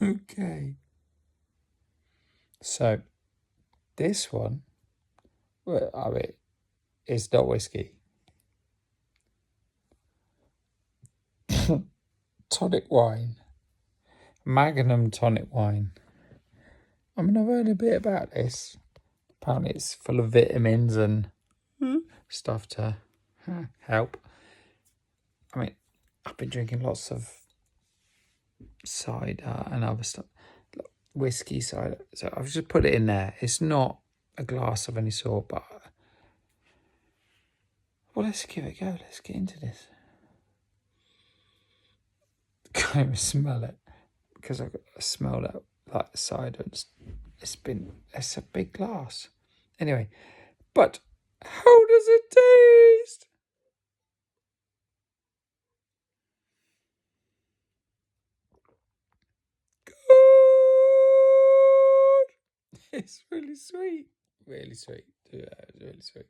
Okay. So this one, well, I mean, it's not whiskey. Tonic wine. Magnum tonic wine. I mean, I've heard a bit about this. Apparently it's full of vitamins and stuff to help. I mean, I've been drinking lots of cider and other stuff. Whiskey cider. So I've just put it in there. It's not a glass of any sort, but... Well, let's give it a go. Let's get into this. Can't even smell it. Because I smell that like cider. It's a big glass. Anyway, but how does it taste? Good. It's really sweet. Really sweet. Yeah, it's really sweet.